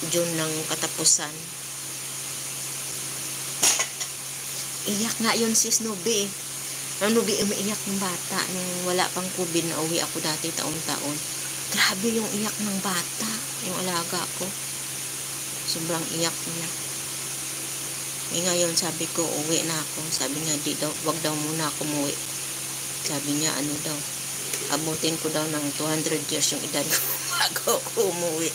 June ng katapusan. Iyak nga yun sis Nubi. Ang Nubi, umiiyak ng bata nung wala pang COVID na uwi ako dati taon-taon. Grabe yung iyak ng bata, yung alaga ko. Sobrang iyak niya. Ngayon sabi ko, uwi na ako. Sabi niya, wag daw muna ako umuwi. Sabi niya, ano daw, abutin ko daw ng 200 years yung edad ko bago ako umuwi.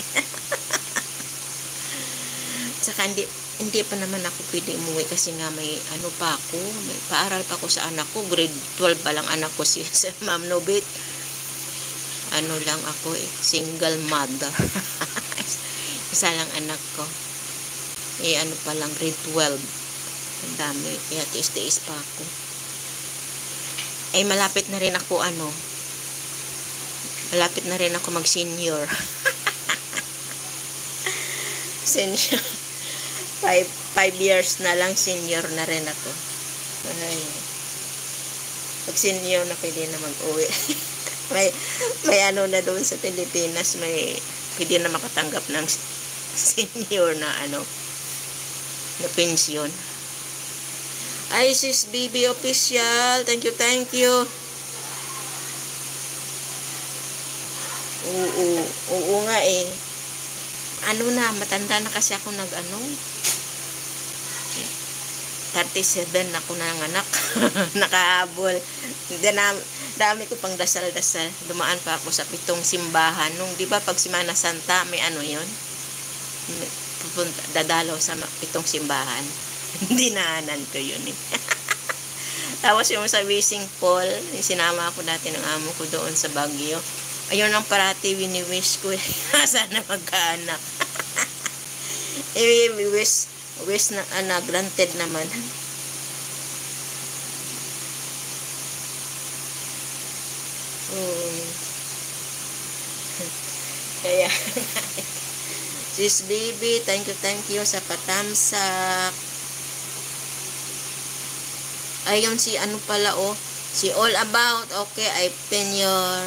Saka hindi pa naman ako pwede umuwi kasi nga may ano pa ako, may paaral pa ako sa anak ko, grade 12 pa lang anak ko si Ma'am Nobit. Ano lang ako single mother. Isa lang anak ko. Ano pa lang, grade 12. Ang dami, kaya tiis-tiis pa ako. Malapit na rin ako malapit na rin ako mag-senior. Senior. 5 years na lang senior na rin ako. Ay. Pag senior na pwede na mag-uwi. may ano na doon sa Pilipinas, may pwede na makatanggap ng senior na na pensyon. Ay, sis BB official. Thank you. Oo nga matanda na kasi ako 37 ako ng anak. Nakahabol. Dami ko pang dasal-dasal. Dumaan pa ako sa 7 simbahan. Nung, di ba, pag Semana Santa, may yun? Dadalaw sa 7 simbahan. Dinaanan ko yun Tapos yung sa Wishing Pool, sinama ako dati ng amo ko doon sa Baguio. Ayun ang parati wini-wish ko sana magkaanak. Wish na granted naman. Kaya sis baby, thank you sa patamsak. Ayun si si All About. Okay, I pin your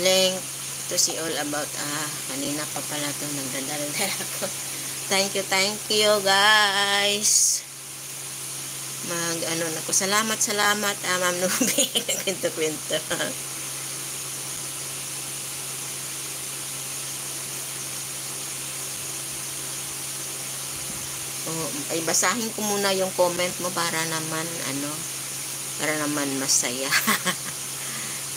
link to si All About. Kanina pa pala ito nagdadaldal ako. Thank you guys. Nako, salamat Ma'am Nubi. Kwento. Basahin ko muna yung comment mo para naman masaya.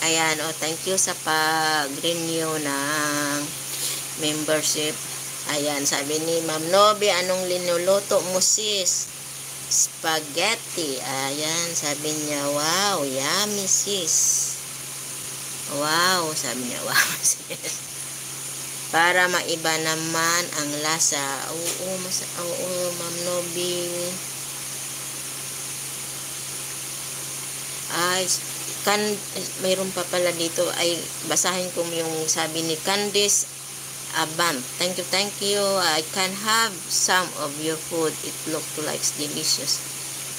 Ayan, thank you sa pag-renew ng membership. Ayan, sabi ni Ma'am Nobi, anong linuluto mo sis? Spaghetti. Ayan, sabi niya, wow, yummy sis. Wow, sabi niya, wow sis. Para maiba naman ang lasa. Oo, Ma'am Nobi. Mayroon pa pala dito. Basahin ko yung sabi ni Candice Abant. Thank you. I can have some of your food. It looks like delicious.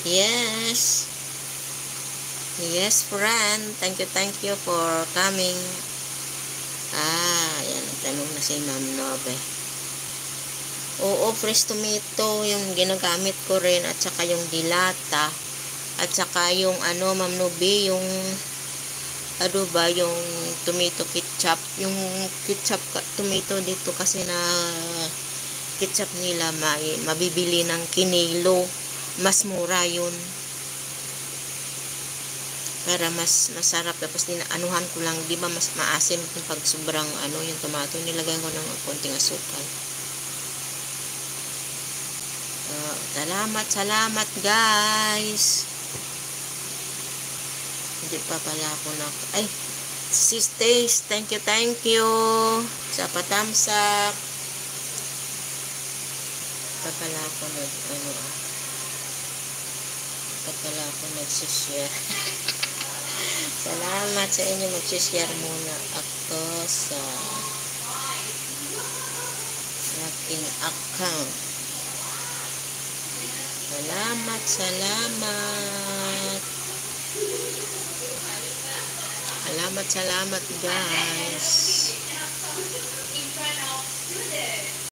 Yes, friend. Thank you for coming. Yan. Tanong na si Ma'am Nobe. Oo, fresh tomato. Yung ginagamit ko rin. At saka yung dilata. At saka yung Ma'am Nobe, yung yung tomato ketchup, yung ketchup tomato dito kasi na ketchup nila mabibili ng kinilo, mas mura yun para mas masarap. Tapos anuhan ko lang, di ba mas maasim kung pag sobrang yung tomato, nilagay ko ng konting asukal. Salamat guys. Hindi pa pala ako sis Taste, thank you sa patamsak. Pa pala ako nagsishare. Salamat sa inyo, magsishare muna ako sa aking account. Salamat guys.